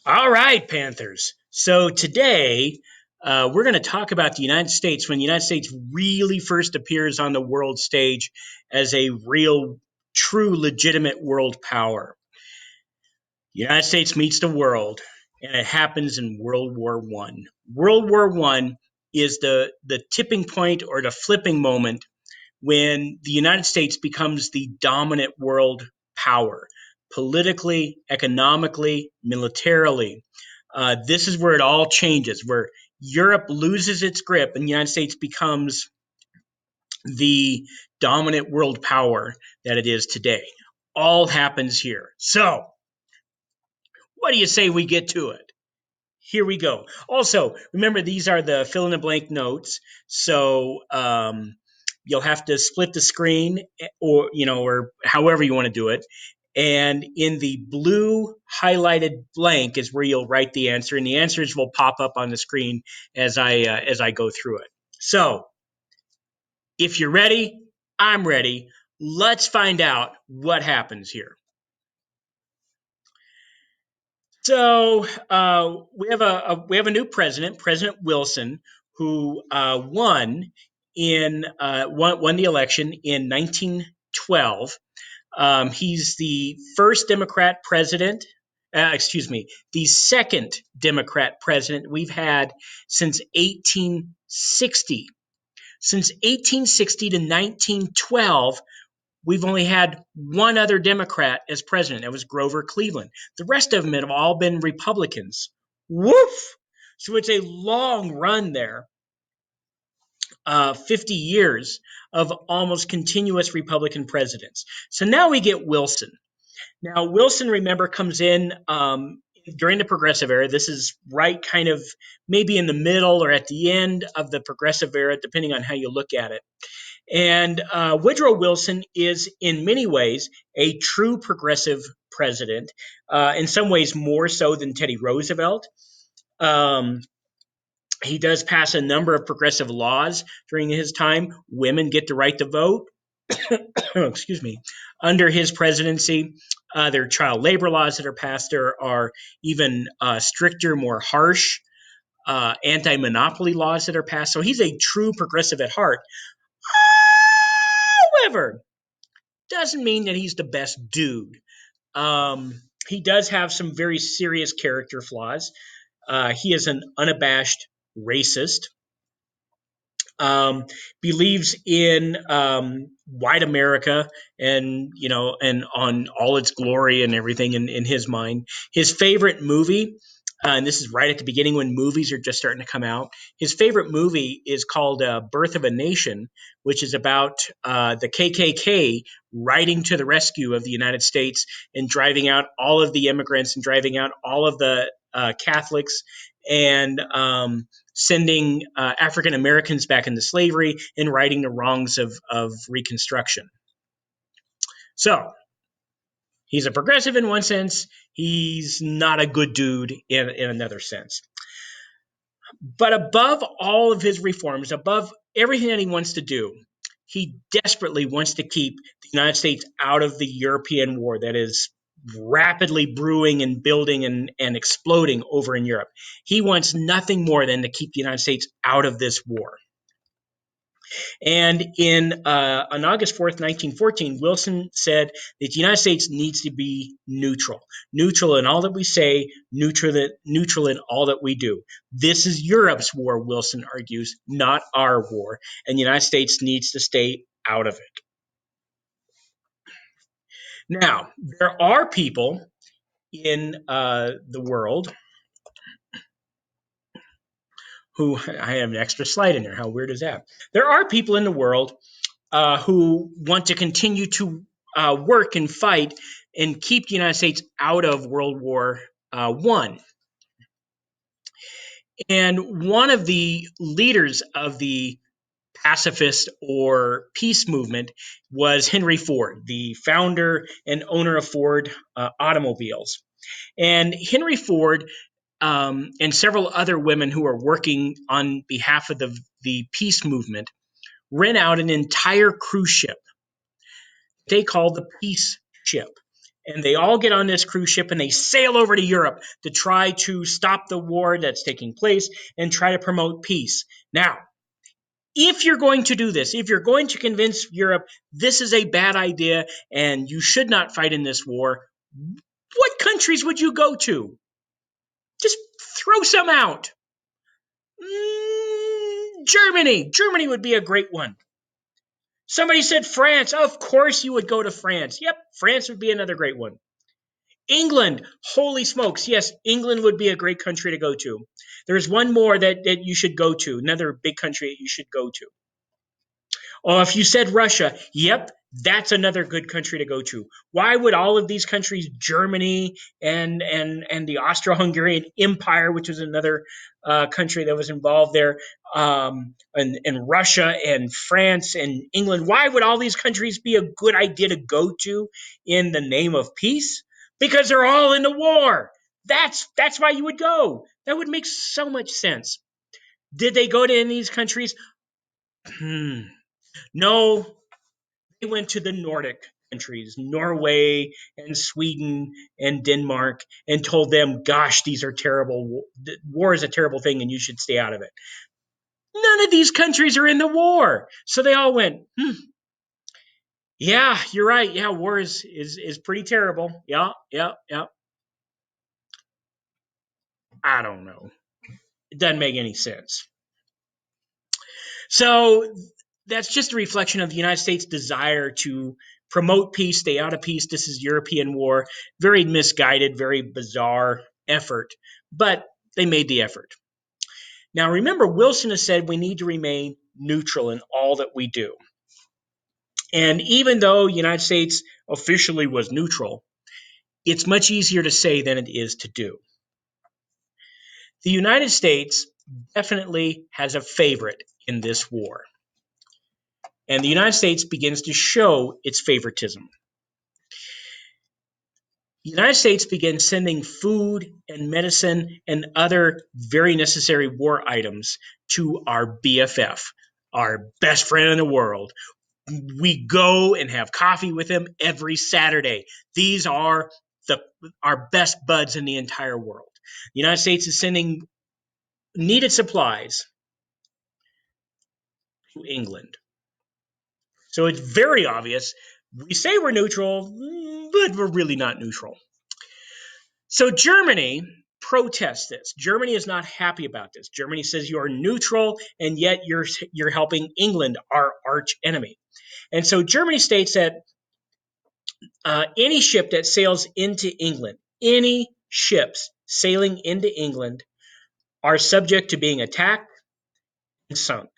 All right, Panthers. So today we're going to talk about the United States when the United States really first appears on the world stage as a real, true, legitimate world power. The United States meets the world, and it happens in World War One. World War One is the tipping point or the flipping moment when the United States becomes the dominant world power, politically, economically, militarily. This is where it all changes, where Europe loses its grip and the United States becomes the dominant world power that it is today. All happens here. So, what do you say we get to it? Here we go. Also, remember these are the fill in the blank notes. So you'll have to split the screen or however you want to do it. And in the blue highlighted blank is where you'll write the answer, and the answers will pop up on the screen as I go through it. So if you're ready, I'm ready. Let's find out what happens here. So we have a new president, President Wilson, who won the election in 1912. He's the first Democrat president. Excuse me, the second Democrat president we've had since 1860. Since 1860 to 1912, we've only had one other Democrat as president. That was Grover Cleveland. The rest of them have all been Republicans. Woof! So it's a long run there, 50 years of almost continuous Republican presidents. So now we get Wilson. Now, Wilson, remember, comes in during the Progressive era. This is right kind of maybe in the middle or at the end of the Progressive era, depending on how you look at it. And Woodrow Wilson is, in many ways, a true progressive president, in some ways more so than Teddy Roosevelt. Um, he does pass a number of progressive laws during his time. Women get the right to vote. Excuse me. Under his presidency, there are child labor laws that are passed. There are even stricter, more harsh anti-monopoly laws that are passed. So he's a true progressive at heart. However, doesn't mean that he's the best dude. He does have some very serious character flaws. He is an unabashed racist. Believes in white America and on all its glory and everything in his mind. His favorite movie, and this is right at the beginning when movies are just starting to come out. His favorite movie is called Birth of a Nation, which is about the KKK riding to the rescue of the United States and driving out all of the immigrants and driving out all of the Catholics and sending African Americans back into slavery and righting the wrongs of Reconstruction. So he's a progressive in one sense. He's not a good dude in another sense. But above all of his reforms, above everything that he wants to do, he desperately wants to keep the United States out of the European war that is rapidly brewing and building and exploding over in Europe. He wants nothing more than to keep the United States out of this war. And on August 4th, 1914, Wilson said that the United States needs to be neutral in all that we say, neutral in all that we do. This is Europe's war, Wilson argues, not our war, and the United States needs to stay out of it. Now, there are people in the world who, I have an extra slide in there. How weird is that? There are people in the world who want to continue to work and fight and keep the United States out of World War I. And one of the leaders of the pacifist or peace movement was Henry Ford, the founder and owner of Ford automobiles. And Henry Ford and several other women who are working on behalf of the peace movement rent out an entire cruise ship they called the Peace Ship. And they all get on this cruise ship and they sail over to Europe to try to stop the war that's taking place and try to promote peace. Now, if you're going to do this, if you're going to convince Europe this is a bad idea and you should not fight in this war, what countries would you go to? Just throw some out. Germany. Germany would be a great one. Somebody said France. Of course you would go to France. Yep, France would be another great one. England. Holy smokes. Yes, England would be a great country to go to. There's one more that you should go to, another big country that you should go to. Oh, if you said Russia, yep, that's another good country to go to. Why would all of these countries, Germany and the Austro-Hungarian Empire, which was another country that was involved there, and Russia and France and England, why would all these countries be a good idea to go to in the name of peace? Because they're all in the war. That's why you would go. That would make so much sense. Did they go to any of these countries? No, they went to the Nordic countries, Norway and Sweden and Denmark, and told them, gosh, these are terrible. War is a terrible thing and you should stay out of it. None of these countries are in the war. So they all went, yeah, you're right. Yeah, war is pretty terrible. Yeah, yeah, yeah. I don't know. It doesn't make any sense. So that's just a reflection of the United States' desire to promote peace, stay out of peace. This is European war. Very misguided, very bizarre effort, but they made the effort. Now, remember, Wilson has said we need to remain neutral in all that we do. And even though the United States officially was neutral, it's much easier to say than it is to do. The United States definitely has a favorite in this war. And the United States begins to show its favoritism. The United States began sending food and medicine and other very necessary war items to our BFF, our best friend in the world. We go and have coffee with him every Saturday. These are our best buds in the entire world. The United States is sending needed supplies to England. So it's very obvious. We say we're neutral, but we're really not neutral. So Germany protests this. Germany is not happy about this. Germany says you are neutral, and yet you're helping England, our arch enemy. And so Germany states that any ship that sails into England, any ships sailing into England, are subject to being attacked and sunk.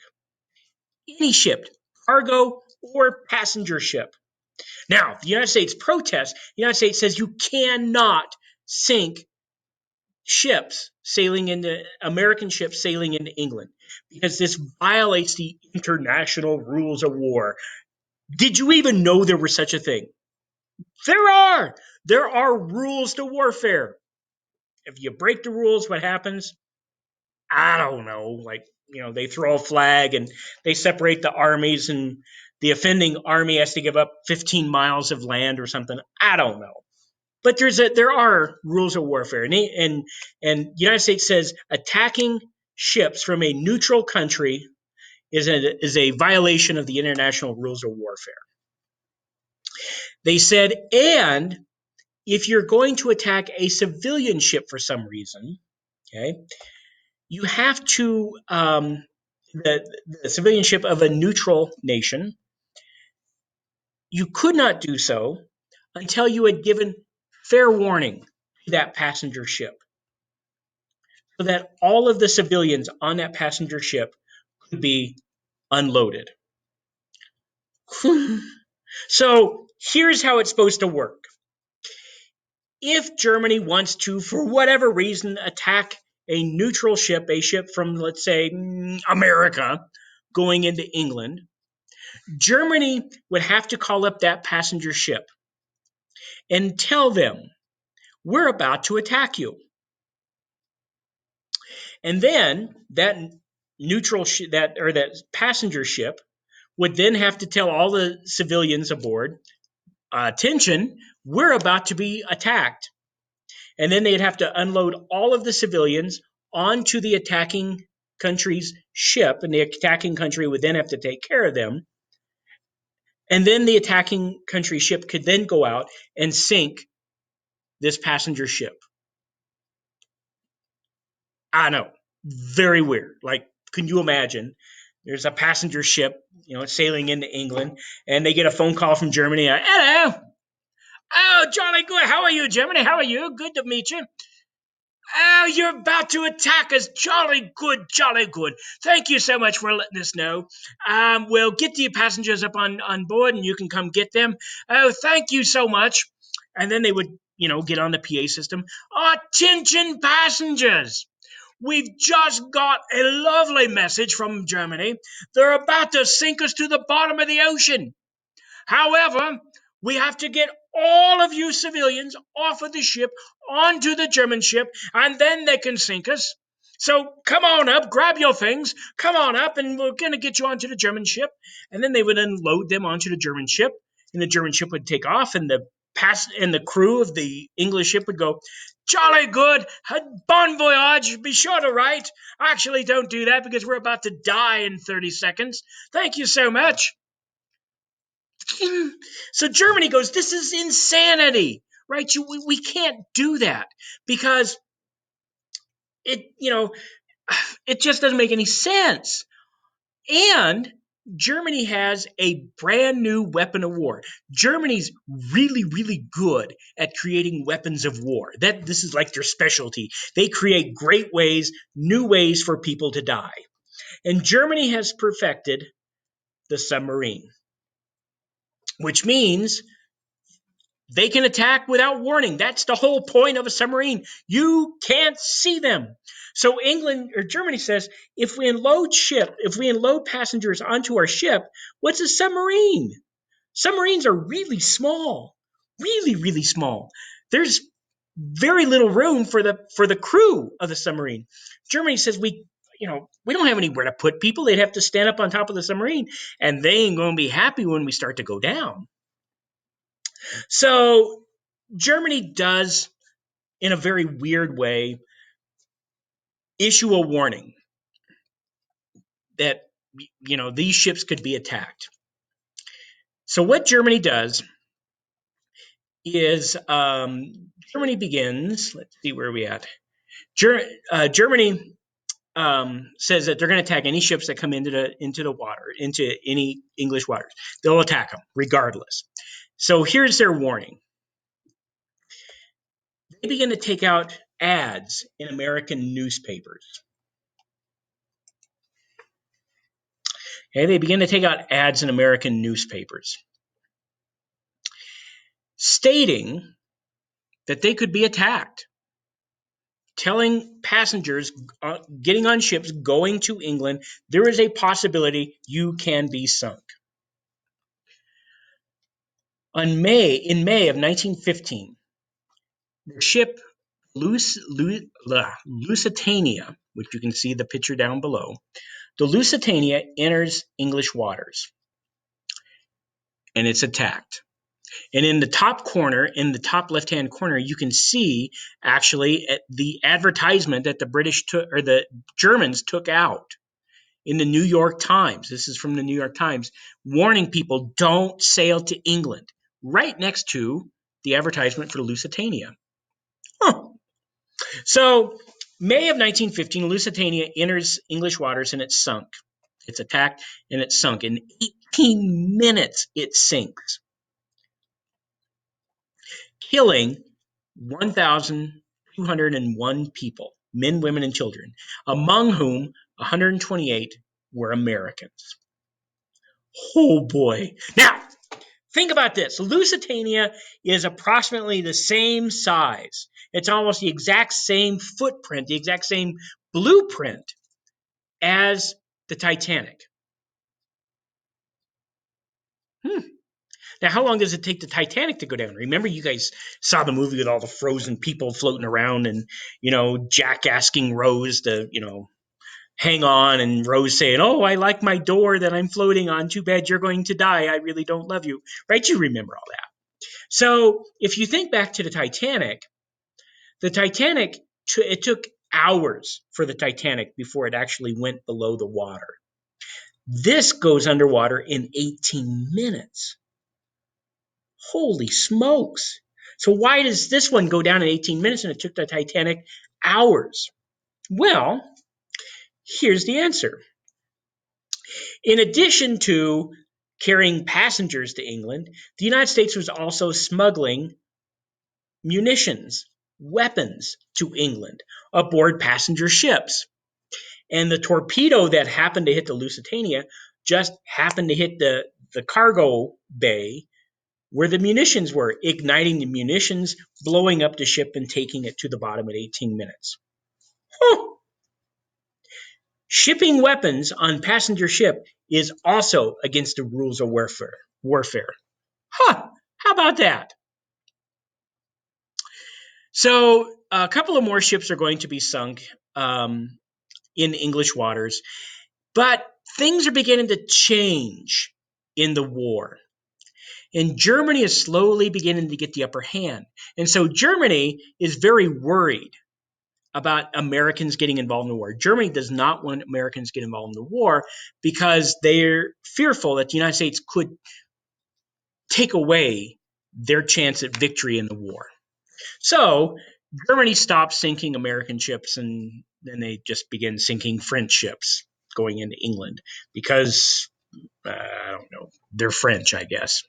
Any ship, cargo or passenger ship. Now, the United States protests. The United States says you cannot sink American ships sailing into England because this violates the international rules of war. Did you even know there was such a thing? There are. There are rules to warfare. If you break the rules, what happens? I don't know. Like, they throw a flag and they separate the armies, and the offending army has to give up 15 miles of land or something. I don't know. But there are rules of warfare, and the United States says attacking ships from a neutral country is a violation of the international rules of warfare. They said, and if you're going to attack a civilian ship for some reason, okay, you have to the civilian ship of a neutral nation. You could not do so until you had given fair warning to that passenger ship, so that all of the civilians on that passenger ship could be unloaded. So here's how it's supposed to work. If Germany wants to, for whatever reason, attack a neutral ship, a ship from, let's say, America, going into England, Germany would have to call up that passenger ship and tell them, we're about to attack you. And then that that passenger ship would then have to tell all the civilians aboard, attention, we're about to be attacked. And then they'd have to unload all of the civilians onto the attacking country's ship, and the attacking country would then have to take care of them. And then the attacking country ship could then go out and sink this passenger ship. I know, very weird. Like, can you imagine? There's a passenger ship, sailing into England, and they get a phone call from Germany. Hello. Oh, jolly good. How are you, Germany? How are you? Good to meet you. Oh, you're about to attack us. Jolly good, jolly good. Thank you so much for letting us know. We'll get your passengers up on board and you can come get them. Oh, thank you so much. And then they would, get on the PA system. Attention passengers. We've just got a lovely message from Germany. They're about to sink us to the bottom of the ocean. However, we have to get all of you civilians off of the ship onto the German ship, and then they can sink us. So come on up, grab your things, come on up, and we're going to get you onto the German ship. And then they would unload them onto the German ship, and the German ship would take off, and the crew of the English ship would go, jolly good, bon voyage, be sure to write. Actually, don't do that because we're about to die in 30 seconds. Thank you so much. So Germany goes, this is insanity, right? We can't do that because it just doesn't make any sense. And Germany has a brand new weapon of war. Germany's really, really good at creating weapons of war. This is like their specialty. They create great ways, new ways for people to die. And Germany has perfected the submarine, which means they can attack without warning. That's the whole point of a submarine. You can't see them. So Germany says, if we unload passengers onto our ship, what's a submarine? Submarines are really small, really, really small. There's very little room for the crew of the submarine. Germany says we don't have anywhere to put people. They'd have to stand up on top of the submarine, and they ain't going to be happy when we start to go down. So Germany does, in a very weird way, issue a warning that these ships could be attacked. So what Germany does is Germany begins. Let's see where we at. Germany says that they're going to attack any ships that come into the water, into any English waters. They'll attack them regardless. So here's their warning. They begin to take out ads in American newspapers. Okay, they begin to take out ads in American newspapers stating that they could be attacked, telling passengers getting on ships going to England, there is a possibility you can be sunk. In May of 1915, the ship Lusitania, which you can see the picture down below, the Lusitania enters English waters and it's attacked. And in the top corner, in the top left-hand corner, you can see actually the advertisement that the Germans took out in the New York Times. This is from the New York Times, warning people don't sail to England, right next to the advertisement for the Lusitania. So May of 1915, Lusitania enters English waters and it's sunk. It's attacked and it's sunk. In 18 minutes, it sinks, killing 1,201 people, men, women, and children, among whom 128 were Americans. Oh boy. Now, think about this. Lusitania is approximately the same size. It's almost the exact same footprint, the exact same blueprint as the Titanic. Now, how long does it take the Titanic to go down? Remember, you guys saw the movie with all the frozen people floating around and, Jack asking Rose to, hang on, and Rose saying, oh, I like my door that I'm floating on. Too bad you're going to die. I really don't love you. Right? You remember all that. So if you think back to the Titanic, it took hours for the Titanic before it actually went below the water. This goes underwater in 18 minutes. Holy smokes. So why does this one go down in 18 minutes and it took the Titanic hours? Well, here's the answer. In addition to carrying passengers to England, the United States was also smuggling munitions, weapons to England aboard passenger ships. And the torpedo that happened to hit the Lusitania just happened to hit the cargo bay where the munitions were, igniting the munitions, blowing up the ship, and taking it to the bottom in 18 minutes. Huh. Shipping weapons on passenger ship is also against the rules of warfare. Huh. How about that? So a couple of more ships are going to be sunk in English waters, but things are beginning to change in the war. And Germany is slowly beginning to get the upper hand. And so Germany is very worried about Americans getting involved in the war. Germany does not want Americans to get involved in the war because they're fearful that the United States could take away their chance at victory in the war. So Germany stops sinking American ships, and then they just begin sinking French ships going into England because, I don't know, they're French, I guess.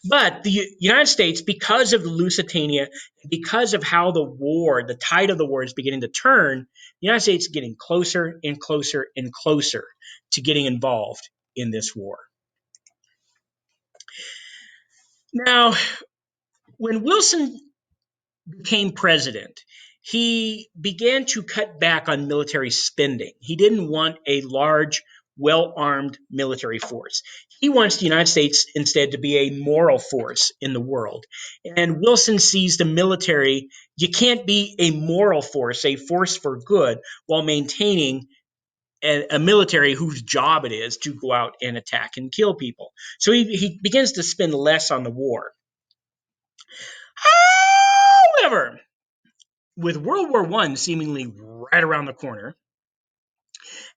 But the United States, because of the Lusitania, because of how the tide of the war is beginning to turn, the United States is getting closer and closer and closer to getting involved in this war. Now, when Wilson became president, he began to cut back on military spending. He didn't want a large, well-armed military force. He wants the United States instead to be a moral force in the world. And Wilson sees the military, you can't be a moral force, a force for good, while maintaining a military whose job it is to go out and attack and kill people. So he begins to spend less on the war. However, with World War I seemingly right around the corner,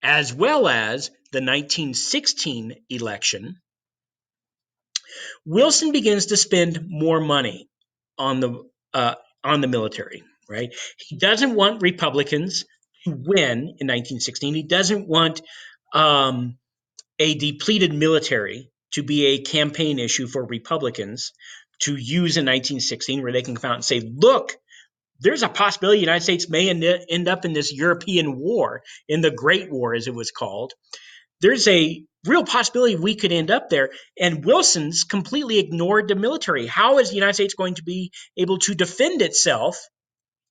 as well as the 1916 election, Wilson begins to spend more money on the military. Right? He doesn't want Republicans to win in 1916. He doesn't want a depleted military to be a campaign issue for Republicans to use in 1916, where they can come out and say, "Look, there's a possibility the United States may end up in this European war, in the Great War, as it was called. There's a real possibility we could end up there." And Wilson's completely ignored the military. How is the United States going to be able to defend itself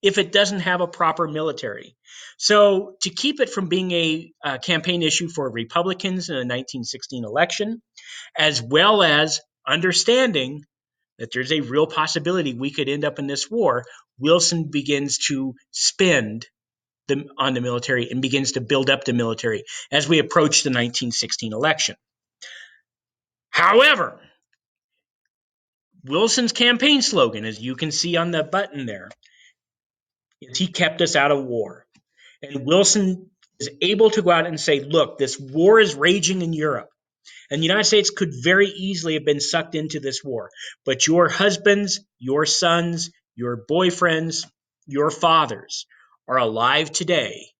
if it doesn't have a proper military? So to keep it from being a campaign issue for Republicans in the 1916 election, as well as understanding that there's a real possibility we could end up in this war, Wilson begins to spend on the military and begins to build up the military as we approach the 1916 election. However, Wilson's campaign slogan, as you can see on the button there, is "He kept us out of war." And Wilson is able to go out and say, "Look, this war is raging in Europe. And the United States could very easily have been sucked into this war. But your husbands, your sons, your boyfriends, your fathers are alive today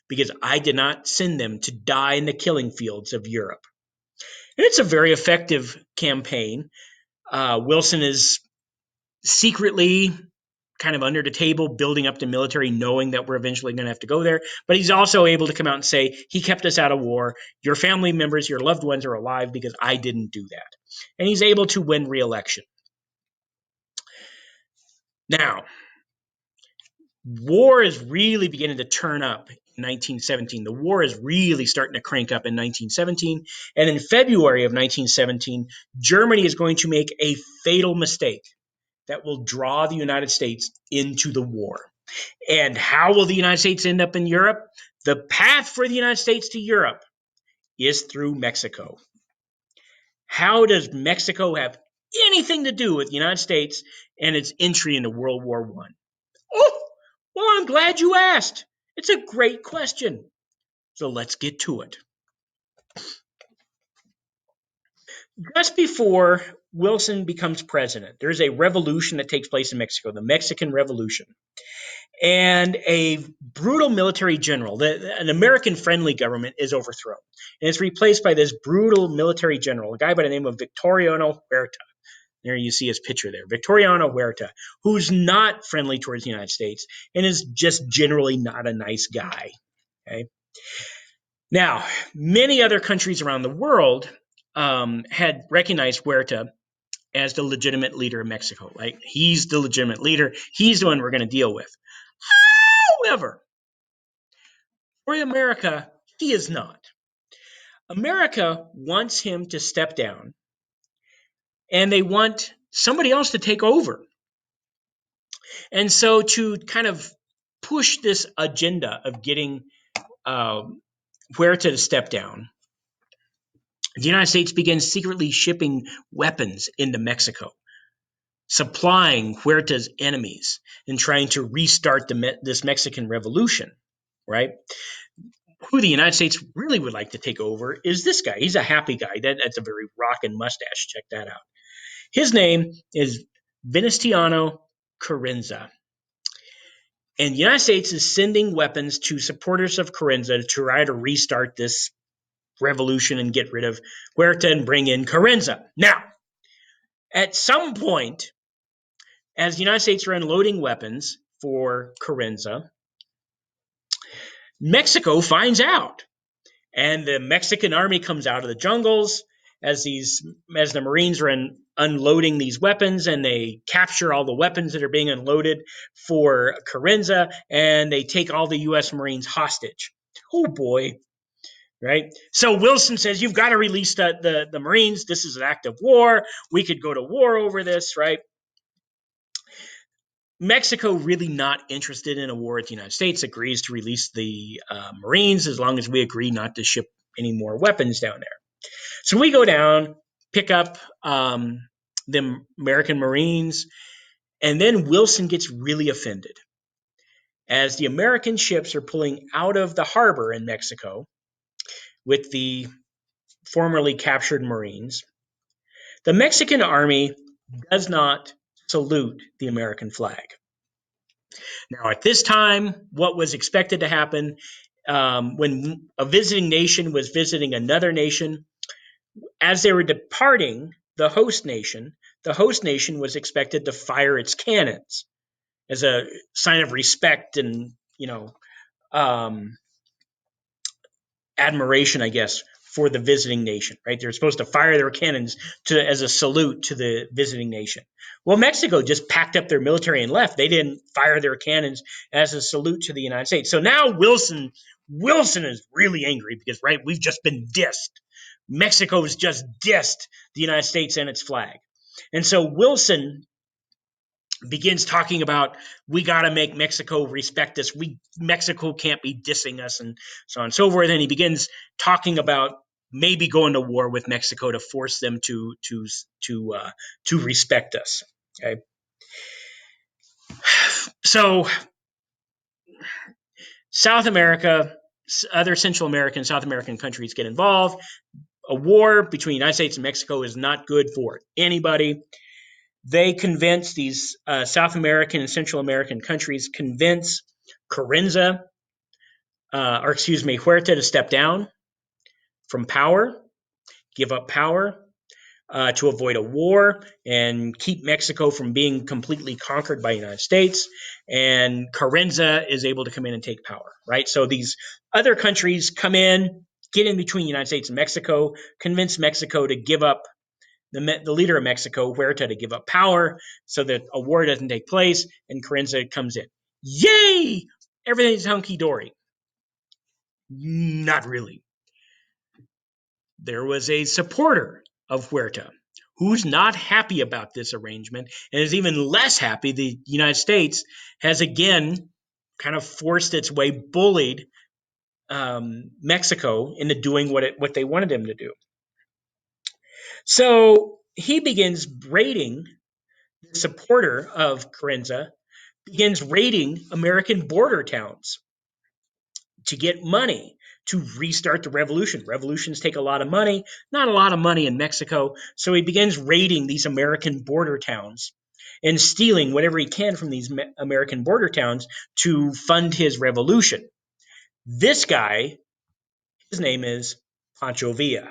because I did not send them to die in the killing fields of Europe." And it's a very effective campaign. Wilson is secretly kind of under the table building up the military, knowing that we're eventually going to have to go there. But he's also able to come out and say, "He kept us out of war. Your family members, your loved ones are alive because I didn't do that." And he's able to win re-election. Now, war is really beginning to turn up in 1917. The war is really starting to crank up in 1917. And in February of 1917, Germany is going to make a fatal mistake that will draw the United States into the war. And how will the United States end up in Europe? The path for the United States to Europe is through Mexico. How does Mexico have anything to do with the United States and its entry into World War One? Oh, well, I'm glad you asked. It's a great question. So let's get to it. Just before Wilson becomes president, there's a revolution that takes place in Mexico, the Mexican Revolution. And a brutal military general, an American-friendly government, is overthrown. And it's replaced by this brutal military general, a guy by the name of Victoriano Huerta. There you see his picture there, Victoriano Huerta, who's not friendly towards the United States and is just generally not a nice guy. Okay. Now, many other countries around the world had recognized Huerta as the legitimate leader of Mexico. Like, he's the legitimate leader. He's the one we're going to deal with. However, for America, he is not. America wants him to step down, and they want somebody else to take over. And so, to kind of push this agenda of getting Huerta to step down, the United States begins secretly shipping weapons into Mexico, supplying Huerta's enemies and trying to restart this Mexican revolution, right? Who the United States really would like to take over is this guy. He's a happy guy. That's a very rockin' mustache. Check that out. His name is Venustiano Carranza. And the United States is sending weapons to supporters of Carranza to try to restart this revolution and get rid of Huerta and bring in Carranza. Now, at some point, as the United States are unloading weapons for Carranza, Mexico finds out. And the Mexican army comes out of the jungles as the Marines are unloading these weapons, and they capture all the weapons that are being unloaded for Carranza, and they take all the U.S. Marines hostage. Oh boy, right? So Wilson says, you've got to release the Marines. This is an act of war. We could go to war over this, right? Mexico, really not interested in a war with the United States, agrees to release the Marines as long as we agree not to ship any more weapons down there. So we go down, pick up the American Marines, and then Wilson gets really offended. As the American ships are pulling out of the harbor in Mexico with the formerly captured Marines, the Mexican army does not salute the American flag. Now, at this time, what was expected to happen when a visiting nation was visiting another nation, as they were departing the host nation was expected to fire its cannons as a sign of respect and, admiration, I guess, for the visiting nation, right? They're supposed to fire their cannons as a salute to the visiting nation. Well, Mexico just packed up their military and left. They didn't fire their cannons as a salute to the United States. So now Wilson is really angry because, right, we've just been dissed. Mexico's just dissed the United States and its flag. And so Wilson begins talking about, we got to make Mexico respect us. Mexico can't be dissing us, and so on and so forth. And he begins talking about maybe going to war with Mexico to force them to respect us. Okay, so South America, other Central American, South American countries get involved. A war between the United States and Mexico is not good for anybody. They convince these South American and Central American countries, convince Huerta to step down from power, give up power to avoid a war and keep Mexico from being completely conquered by the United States. And Carranza is able to come in and take power, right? So these other countries come in, get in between the United States and Mexico, convince Mexico to give up the leader of Mexico, Huerta, to give up power so that a war doesn't take place, and Carranza comes in. Yay! Everything's hunky-dory. Not really. There was a supporter of Huerta who's not happy about this arrangement and is even less happy the United States has again kind of forced its way, bullied Mexico into doing what they wanted them to do. So he begins raiding, the supporter of Carranza begins raiding American border towns to get money to restart the revolution. Revolutions take a lot of money, not a lot of money in Mexico. So he begins raiding these American border towns and stealing whatever he can from these American border towns to fund his revolution. This guy, his name is Pancho Villa.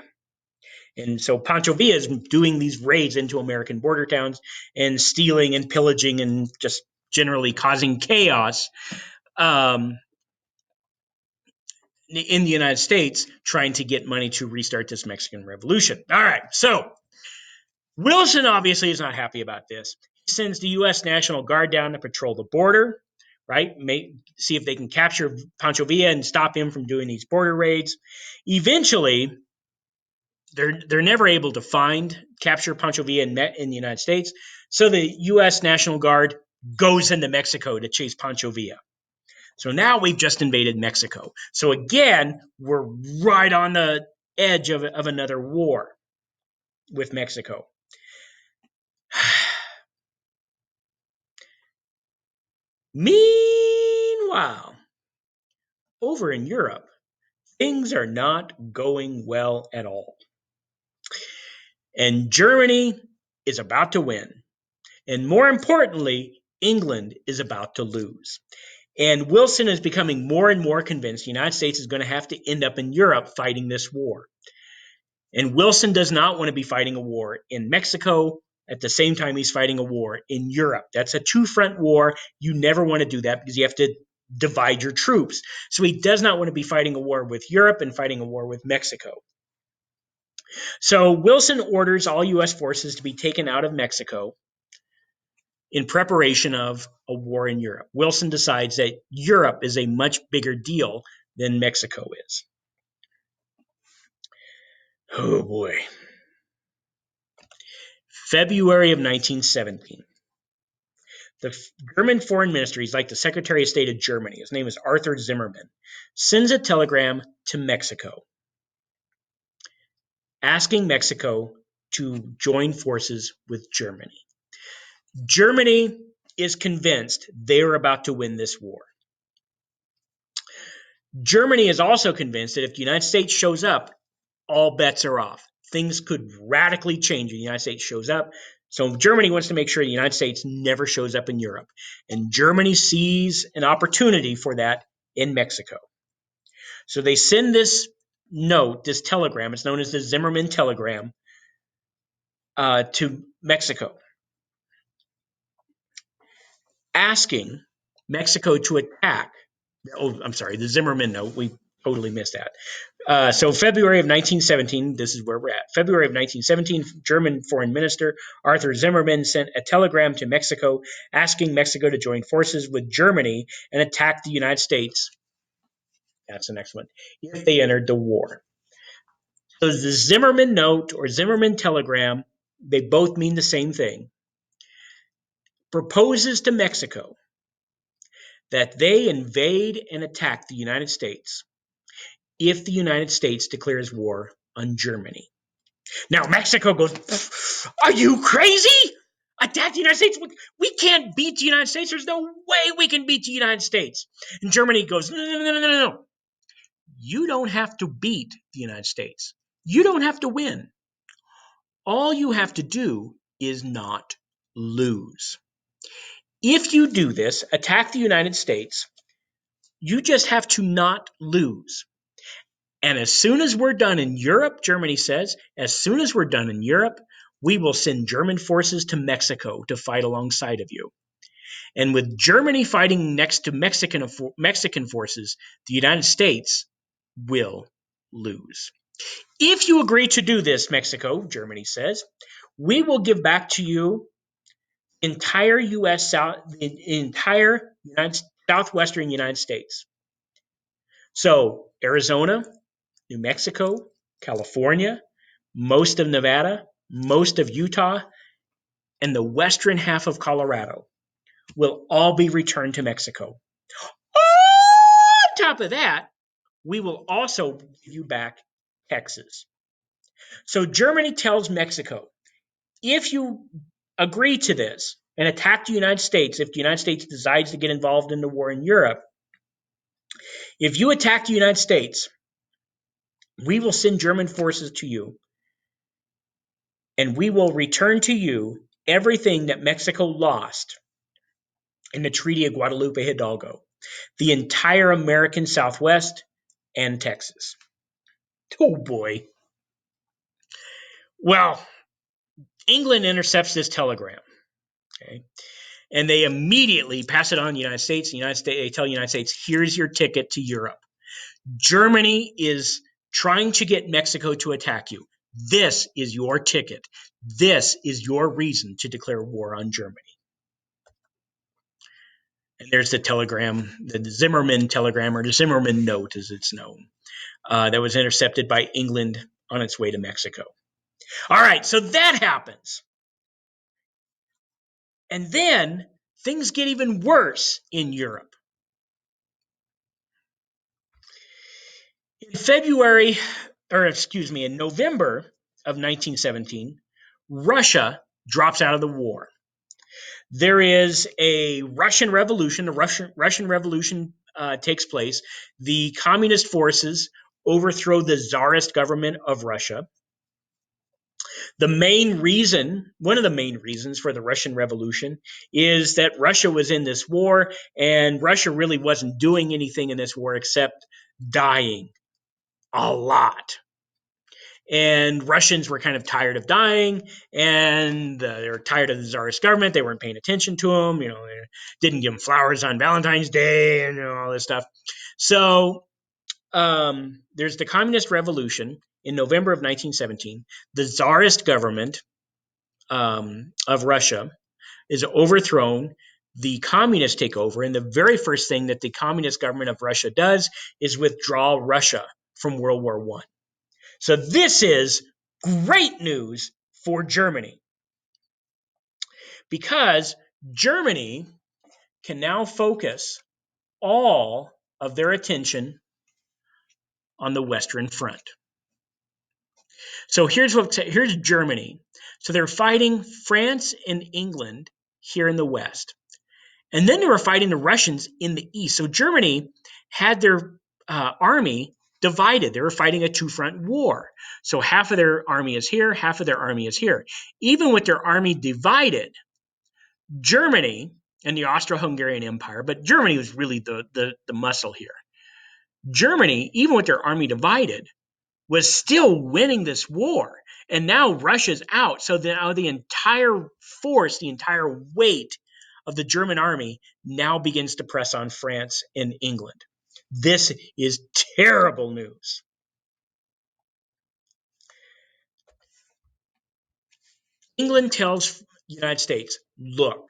And so Pancho Villa is doing these raids into American border towns and stealing and pillaging and just generally causing chaos um, in the United States, trying to get money to restart this Mexican Revolution. All right, so Wilson obviously is not happy about this. He sends the U.S. National Guard down to patrol the border, right? See if they can capture Pancho Villa and stop him from doing these border raids. Eventually, they're never able to capture Pancho Villa in the United States. So the U.S. National Guard goes into Mexico to chase Pancho Villa. So now we've just invaded Mexico. So again, we're right on the edge of another war with Mexico. Meanwhile, over in Europe, things are not going well at all. And Germany is about to win. And more importantly, England is about to lose. And Wilson is becoming more and more convinced the United States is going to have to end up in Europe fighting this war. And Wilson does not want to be fighting a war in Mexico at the same time he's fighting a war in Europe. That's a two-front war. You never want to do that because you have to divide your troops. So he does not want to be fighting a war with Europe and fighting a war with Mexico. So Wilson orders all U.S. forces to be taken out of Mexico in preparation of a war in Europe. Wilson decides that Europe is a much bigger deal than Mexico is. Oh boy. February of 1917. The German foreign ministry, like the Secretary of State of Germany, his name is Arthur Zimmermann, sends a telegram to Mexico asking Mexico to join forces with Germany. Germany is convinced they are about to win this war. Germany is also convinced that if the United States shows up, all bets are off. Things could radically change if the United States shows up. So Germany wants to make sure the United States never shows up in Europe. And Germany sees an opportunity for that in Mexico. So they send this note, this telegram, it's known as the Zimmermann telegram, to Mexico, asking Mexico to attack. Oh, I'm sorry, the Zimmermann note, we totally missed that. So February of 1917, this is where we're at. February of 1917, German Foreign Minister Arthur Zimmermann sent a telegram to Mexico asking Mexico to join forces with Germany and attack the United States. That's the next one. If they entered the war. So the Zimmermann note or Zimmermann telegram, they both mean the same thing, proposes to Mexico that they invade and attack the United States if the United States declares war on Germany. Now, Mexico goes, are you crazy? Attack the United States? We can't beat the United States. There's no way we can beat the United States. And Germany goes, no. You don't have to beat the United States. You don't have to win. All you have to do is not lose. If you do this, attack the United States, you just have to not lose. And as soon as we're done in Europe, Germany says, as soon as we're done in Europe, we will send German forces to Mexico to fight alongside of you. And with Germany fighting next to Mexican forces, the United States will lose. If you agree to do this, Mexico, Germany says, we will give back to you entire southwestern United States. So Arizona, New Mexico, California, most of Nevada, most of Utah, and the western half of Colorado will all be returned to Mexico. On top of that, we will also give you back Texas. So Germany tells Mexico, if you agree to this and attack the United States, if the United States decides to get involved in the war in Europe, if you attack the United States, we will send German forces to you and we will return to you everything that Mexico lost in the Treaty of Guadalupe Hidalgo, the entire American Southwest and Texas. Oh boy. Well, England intercepts this telegram, okay, and they immediately pass it on to the United States. They tell the United States, here's your ticket to Europe. Germany is trying to get Mexico to attack you. This is your ticket. This is your reason to declare war on Germany. And there's the telegram, the Zimmerman telegram, or the Zimmerman note as it's known, that was intercepted by England on its way to Mexico. All right, so that happens. And then things get even worse in Europe. In November of 1917, Russia drops out of the war. There is a Russian revolution. The Russian Revolution takes place. The communist forces overthrow the Tsarist government of Russia. One of the main reasons for the Russian Revolution is that Russia was in this war, and Russia really wasn't doing anything in this war except dying a lot. And Russians were kind of tired of dying, and they were tired of the Tsarist government. They weren't paying attention to them. They didn't give them flowers on Valentine's Day and all this stuff. So there's the Communist Revolution in November of 1917. The Tsarist government of Russia is overthrown. The communists take over, and the very first thing that the communist government of Russia does is withdraw Russia from World War I. So this is great news for Germany, because Germany can now focus all of their attention on the Western Front. So here's Germany. So they're fighting France and England here in the West. And then they were fighting the Russians in the East. So Germany had their army divided. They were fighting a two-front war. So half of their army is here, half of their army is here. Even with their army divided, Germany and the Austro-Hungarian Empire, but Germany was really the muscle here. Germany, even with their army divided, was still winning this war. And now Russia's out. So now the entire force, the entire weight of the German army now begins to press on France and England. This is terrible news. England tells the United States, look,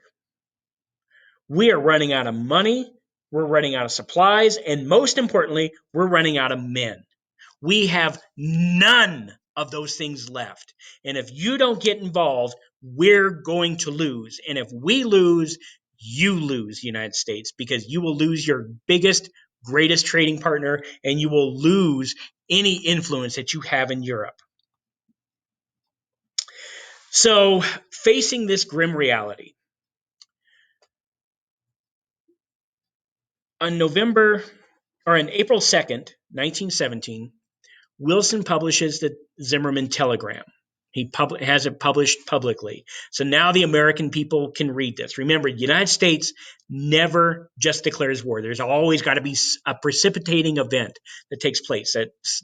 we are running out of money, we're running out of supplies, and most importantly, we're running out of men. We have none of those things left. And if you don't get involved, we're going to lose. And if we lose, you lose, United States, because you will lose your biggest, greatest trading partner, and you will lose any influence that you have in Europe. So, facing this grim reality, on April 2nd, 1917, Wilson publishes the Zimmerman telegram. He has it published publicly. So now the American people can read this. Remember, the United States never just declares war. There's always got to be a precipitating event that takes place.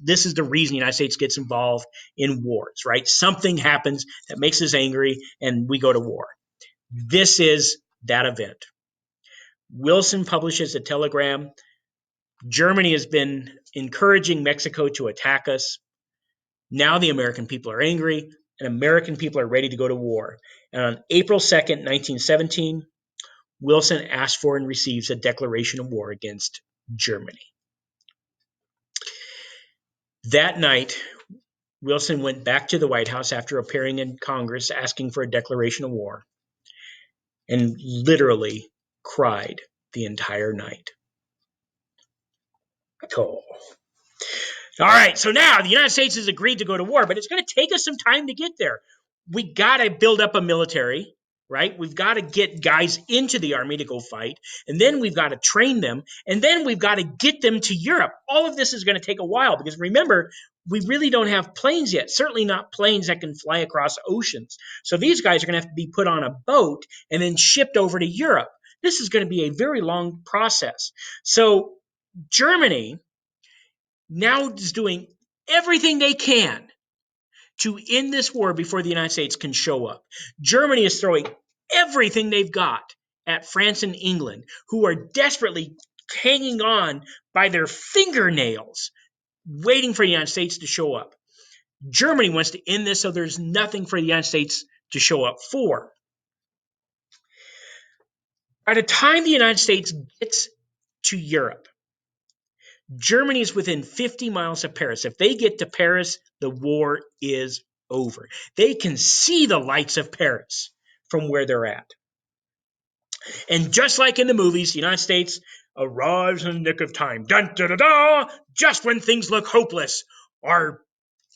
This is the reason the United States gets involved in wars, right? Something happens that makes us angry and we go to war. This is that event. Wilson publishes a telegram. Germany has been encouraging Mexico to attack us. Now the American people are angry, and American people are ready to go to war. And on April 2nd, 1917, Wilson asks for and receives a declaration of war against Germany. That night, Wilson went back to the White House after appearing in Congress asking for a declaration of war, and literally cried the entire night. Oh. All right, so now the United States has agreed to go to war, but it's going to take us some time to get there. we got to build up a military, right? We've got to get guys into the army to go fight, and then we've got to train them, and then we've got to get them to Europe. All of this is going to take a while because remember, we really don't have planes yet, certainly not planes that can fly across oceans. So these guys are going to have to be put on a boat and then shipped over to Europe. This is going to be a very long process. So Germany now is doing everything they can to end this war before the United States can show up. Germany is throwing everything they've got at France and England, who are desperately hanging on by their fingernails, waiting for the United States to show up. Germany wants to end this so there's nothing for the United States to show up for. By the time the United States gets to Europe, Germany is within 50 miles of Paris. If they get to Paris, the war is over. They can see the lights of Paris from where they're at. And just like in the movies, the United States arrives in the nick of time. Dun, da, da, da, just when things look hopeless, our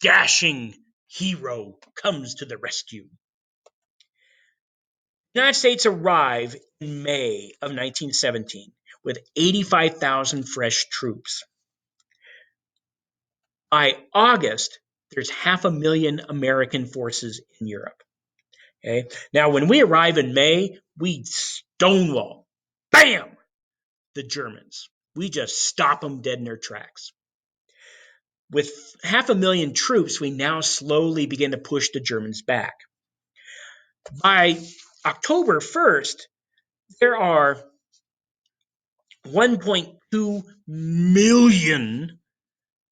dashing hero comes to the rescue. The United States arrive in May of 1917 with 85,000 fresh troops. By August, there's 500,000 American forces in Europe. Okay. Now, when we arrive in May, we stonewall, bam, the Germans. We just stop them dead in their tracks. With 500,000 troops, we now slowly begin to push the Germans back. By October 1st, there are 1.2 million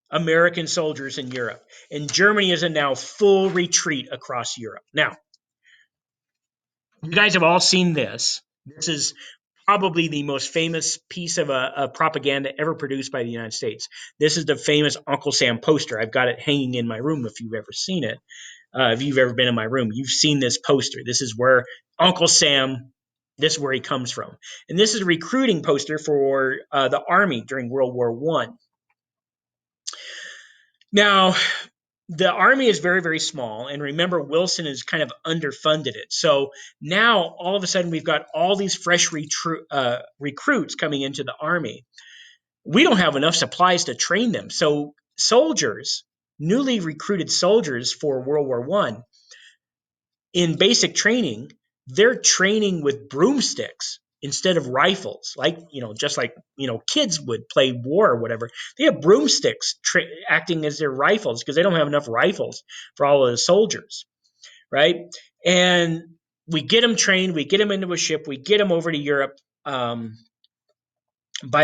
American soldiers in Europe, and Germany is in now full retreat across Europe. Now, you guys have all seen this. This is probably the most famous piece of a propaganda ever produced by the United States. This is the famous Uncle Sam poster. I've got it hanging in my room if you've ever seen it. If you've ever been in my room, you've seen this poster. This is where Uncle Sam, this is where he comes from. And this is a recruiting poster for the Army during World War I. Now, the Army is very, very small. And remember, Wilson has kind of underfunded it. So now, all of a sudden, we've got all these fresh recruits coming into the Army. We don't have enough supplies to train them. So soldiers, newly recruited soldiers for World War I, in basic training, they're training with broomsticks instead of rifles, like, just like, kids would play war or whatever. They have broomsticks acting as their rifles because they don't have enough rifles for all of the soldiers, right? And we get them trained, we get them into a ship, we get them over to Europe by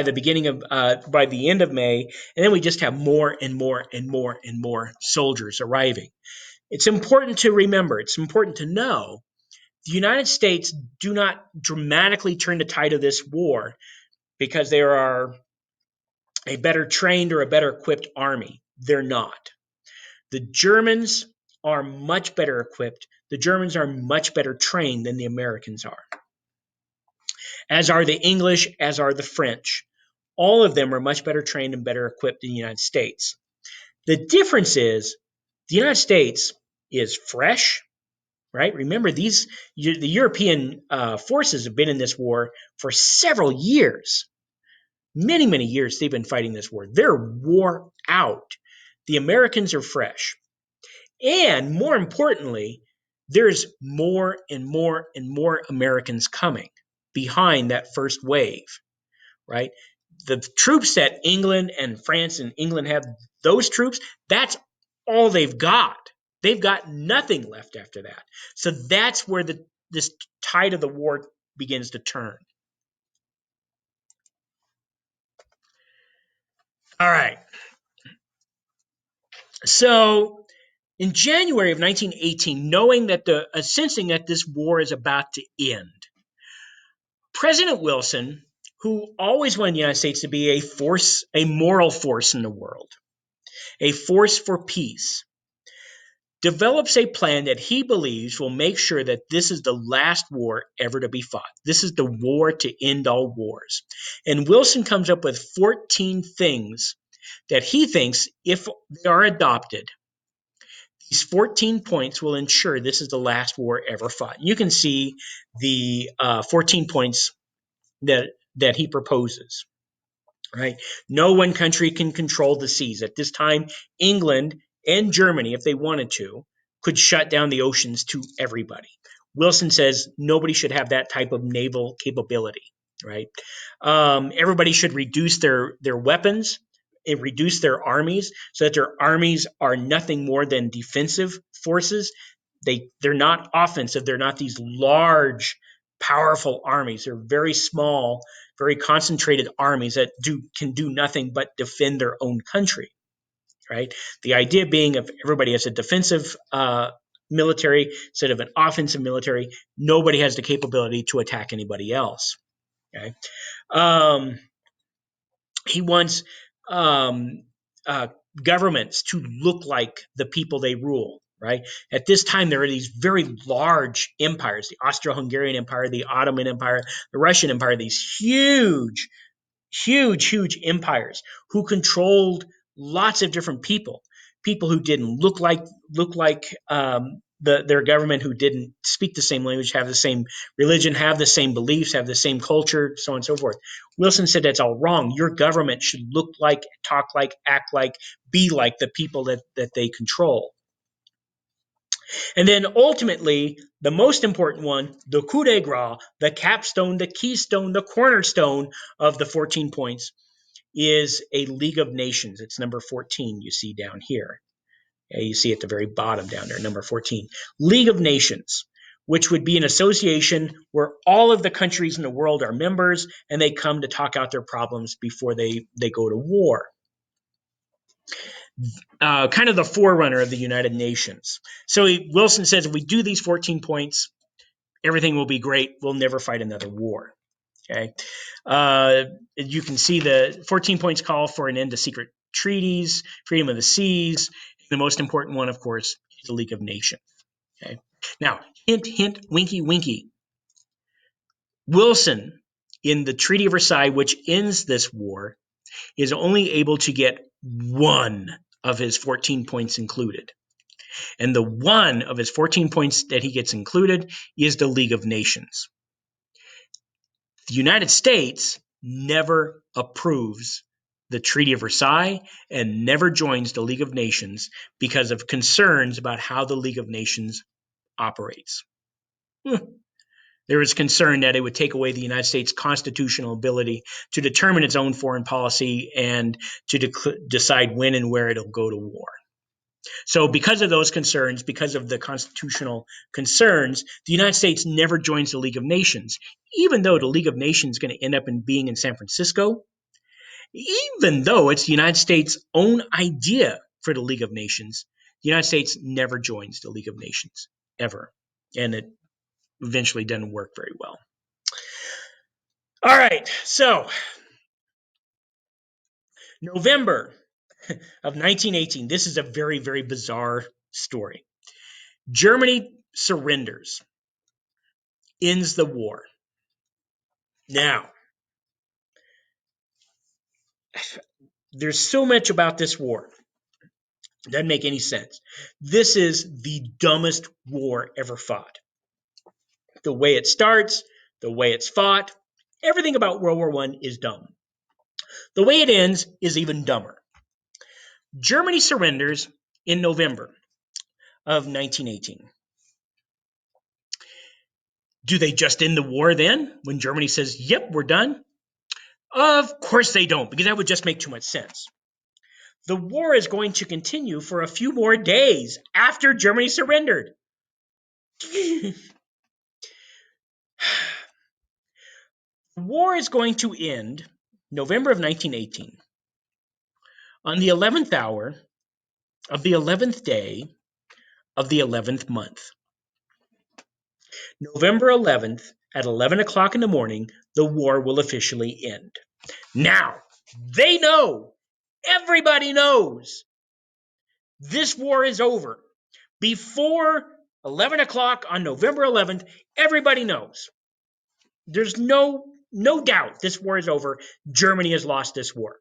the end of May, and then we just have more and more and more and more soldiers arriving. It's important to remember, it's important to know, the United States do not dramatically turn the tide of this war because they are a better trained or a better equipped army. They're not. The Germans are much better equipped. The Germans are much better trained than the Americans are. As are the English, as are the French. All of them are much better trained and better equipped than the United States. The difference is the United States is fresh, right? Remember, the European forces have been in this war for several years. Many, many years they've been fighting this war. They're wore out. The Americans are fresh. And more importantly, there's more and more and more Americans coming behind that first wave, right? The troops that England and France and England have, those troops, that's all they've got. They've got nothing left after that. So that's where this tide of the war begins to turn. All right. So in January of 1918, knowing that sensing that this war is about to end, President Wilson, who always wanted the United States to be a moral force in the world, a force for peace, develops a plan that he believes will make sure that this is the last war ever to be fought. This is the war to end all wars. And Wilson comes up with 14 things that he thinks, if they are adopted, These 14 points will ensure this is the last war ever fought. You can see the 14 points that he proposes. Right? No one country can control the seas. At this time, England and Germany, if they wanted to, could shut down the oceans to everybody. Wilson says nobody should have that type of naval capability. Right? Everybody should reduce their weapons, and reduce their armies, so that their armies are nothing more than defensive forces. They're not offensive. They're not these large, powerful armies. They're very small, very concentrated armies that can do nothing but defend their own country. Right. The idea being, if everybody has a defensive military instead of an offensive military, nobody has the capability to attack anybody else. Okay. Um, he wants um, uh, governments to look like the people they rule. Right. At this time, there are these very large empires: the Austro-Hungarian Empire, the Ottoman Empire, the Russian Empire. These huge empires who controlled lots of different people who didn't look like their government, who didn't speak the same language, have the same religion, have the same beliefs, have the same culture, so on and so forth. Wilson said that's all wrong. Your government should look like, talk like, act like, be like the people that they control. And then ultimately, the most important one, the coup de grace, the capstone, the keystone, the cornerstone of the 14 points, is a League of Nations. It's number 14 you see down here. You see at the very bottom down there, number 14. League of Nations, which would be an association where all of the countries in the world are members, and they come to talk out their problems before they go to war. Kind of the forerunner of the United Nations. So Wilson says, if we do these 14 points, everything will be great. We'll never fight another war. Okay. You can see the 14 points call for an end to secret treaties, freedom of the seas. The most important one, of course, is the League of Nations. Okay. Now, hint, winky, winky. Wilson, in the Treaty of Versailles, which ends this war, is only able to get one of his 14 points included. And the one of his 14 points that he gets included is the League of Nations. The United States never approves the Treaty of Versailles and never joins the League of Nations because of concerns about how the League of Nations operates. There is concern that it would take away the United States' constitutional ability to determine its own foreign policy and to decide when and where it'll go to war. So because of those concerns, because of the constitutional concerns, the United States never joins the League of Nations, even though the League of Nations is going to end up being in San Francisco, even though it's the United States' own idea for the League of Nations. The United States never joins the League of Nations, ever. And it eventually doesn't work very well. All right, so November of 1918. This is a very, very bizarre story. Germany surrenders, ends the war. Now, there's so much about this war. It doesn't make any sense. This is the dumbest war ever fought. The way it starts, the way it's fought, everything about World War I is dumb. The way it ends is even dumber. Germany surrenders in November of 1918. Do they just end the war then, when Germany says, yep, we're done? Of course they don't, because that would just make too much sense. The war is going to continue for a few more days after Germany surrendered. The war is going to end November of 1918 on the 11th hour of the 11th day of the 11th month. November 11th at 11 o'clock in the morning, the war will officially end. Now, they know, everybody knows, this war is over. Before 11 o'clock on November 11th, everybody knows. There's no doubt this war is over. Germany has lost this war.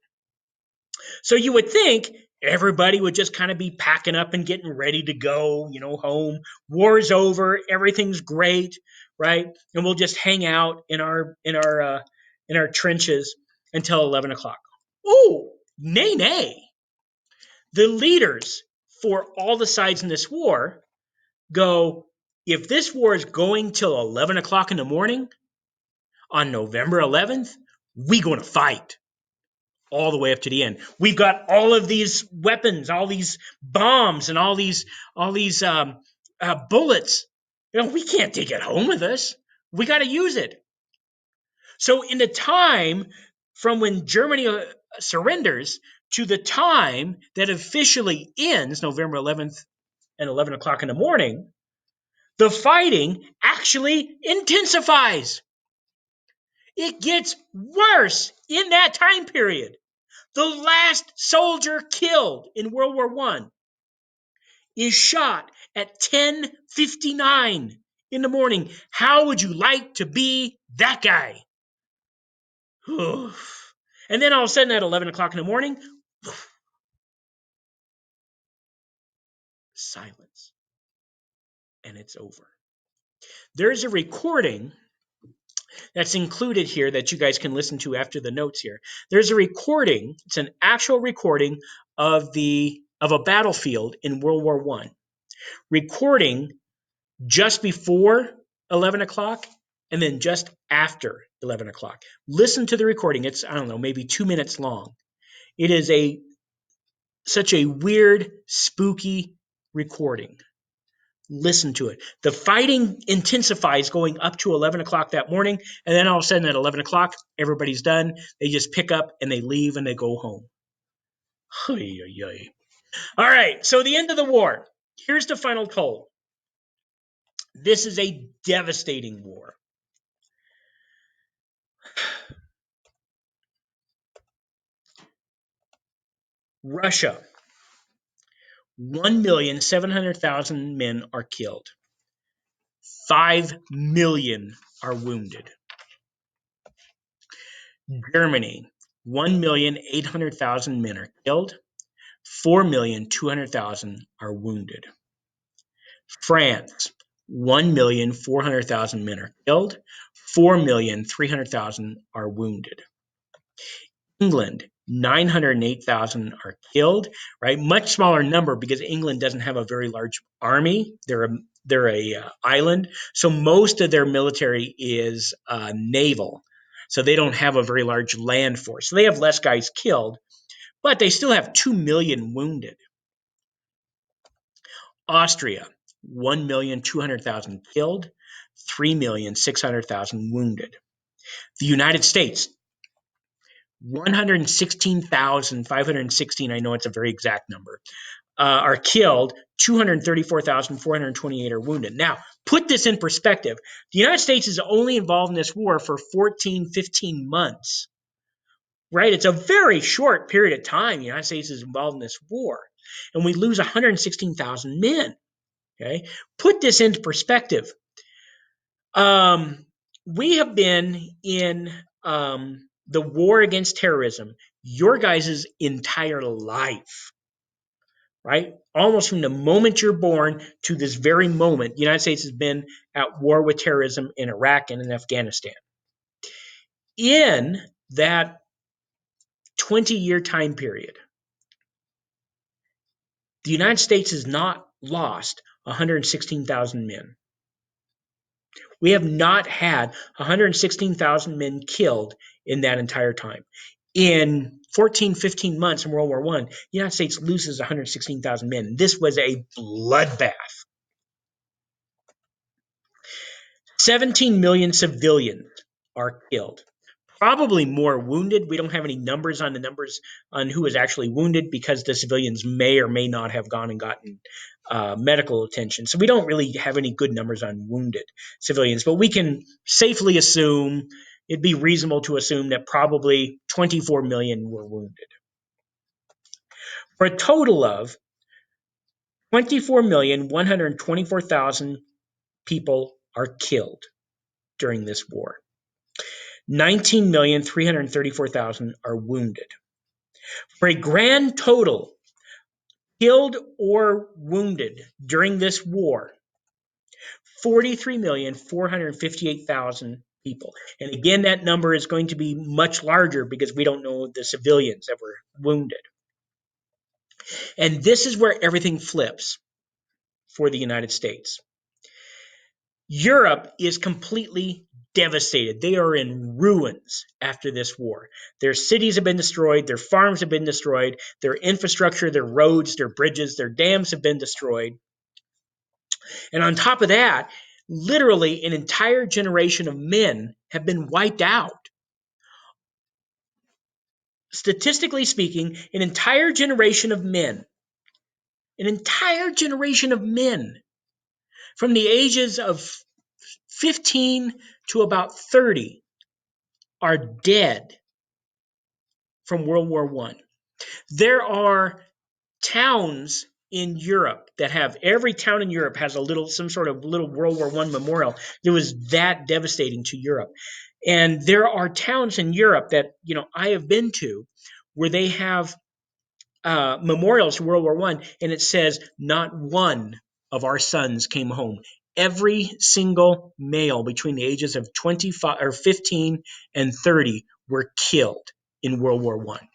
So you would think everybody would just kind of be packing up and getting ready to go, home. War's over, everything's great, right? And we'll just hang out in our trenches until 11 o'clock. Oh, nay, nay. The leaders for all the sides in this war go, if this war is going till 11 o'clock in the morning on November 11th, we going to fight all the way up to the end. We've got all of these weapons, all these bombs, and all these bullets. We can't take it home with us. We got to use it. So in the time from when Germany surrenders to the time that officially ends, November 11th and 11 o'clock in the morning, the fighting actually intensifies. It gets worse in that time period. The last soldier killed in World War I is shot at 10:59 in the morning. How would you like to be that guy? And then all of a sudden at 11 o'clock in the morning, silence. And it's over. There's a recording that's included here that you guys can listen to after the notes here. There's a recording. It's an actual recording of a battlefield in World War I. Recording just before 11 o'clock and then just after 11 o'clock. Listen to the recording. It's, I don't know, maybe 2 minutes long. It is such a weird, spooky recording. Listen to it. The fighting intensifies going up to 11 o'clock that morning, and then all of a sudden at 11 o'clock, everybody's done. They just pick up and they leave and they go home. All right, so the end of the war. Here's the final toll. This is a devastating war. Russia, 1,700,000 men are killed. 5 million are wounded. Germany, 1,800,000 men are killed. 4,200,000 are wounded. France, 1,400,000 men are killed. 4,300,000 are wounded. England, 908,000 are killed, right? Much smaller number because England doesn't have a very large army. They're a island, so most of their military is naval. So they don't have a very large land force. So they have less guys killed, but they still have 2 million wounded. Austria, 1,200,000 killed, 3,600,000 wounded. The United States, 116,516, I know it's a very exact number, are killed, 234,428 are wounded. Now, put this in perspective. The United States is only involved in this war for 14, 15 months, right? It's a very short period of time the United States is involved in this war, and we lose 116,000 men, okay? Put this into perspective. We have been in the war against terrorism your guys' entire life, right? Almost from the moment you're born to this very moment, the United States has been at war with terrorism in Iraq and in Afghanistan. In that 20-year time period, the United States has not lost 116,000 men. We have not had 116,000 men killed in that entire time. In 14, 15 months in World War I, the United States loses 116,000 men. This was a bloodbath. 17 million civilians are killed. Probably more wounded. We don't have any numbers on who is actually wounded because the civilians may or may not have gone and gotten medical attention. So we don't really have any good numbers on wounded civilians, but we can safely assume, it'd be reasonable to assume that probably 24 million were wounded. For a total of 24,124,000 people are killed during this war. 19,334,000 are wounded. For a grand total killed or wounded during this war, 43,458,000 people. And again, that number is going to be much larger because we don't know the civilians that were wounded. And this is where everything flips for the United States. Europe is completely devastated. They are in ruins after this war. Their cities have been destroyed. Their farms have been destroyed. Their infrastructure, their roads, their bridges, their dams have been destroyed. And on top of that, literally an entire generation of men have been wiped out. Statistically speaking, an entire generation of men from the ages of 15 to about 30 are dead from World War I. There are towns in Europe that have, every town in Europe has some sort of little World War I memorial that was that devastating to Europe. And there are towns in Europe that, I have been to where they have memorials to World War I, and it says not one of our sons came home. Every single male between the ages of 25 or 15 and 30 were killed in World War I.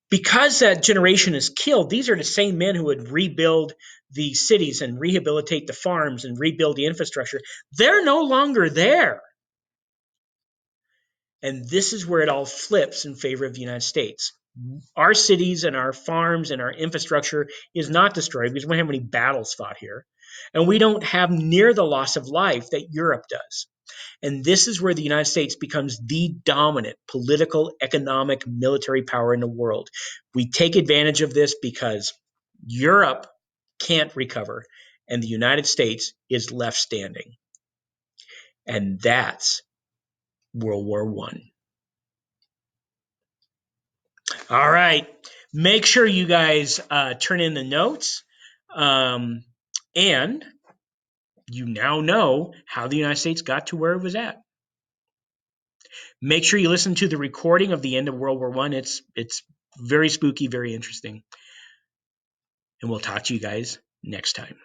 Because that generation is killed, these are the same men who would rebuild the cities and rehabilitate the farms and rebuild the infrastructure. They're no longer there. And this is where it all flips in favor of the United States. Our cities and our farms and our infrastructure is not destroyed because we don't have any battles fought here. And we don't have near the loss of life that Europe does. And this is where the United States becomes the dominant political, economic, military power in the world. We take advantage of this because Europe can't recover and the United States is left standing. And that's World War I. All right. Make sure you guys turn in the notes. And you now know how the United States got to where it was at. Make sure you listen to the recording of the end of World War I. It's very spooky, very interesting. And we'll talk to you guys next time.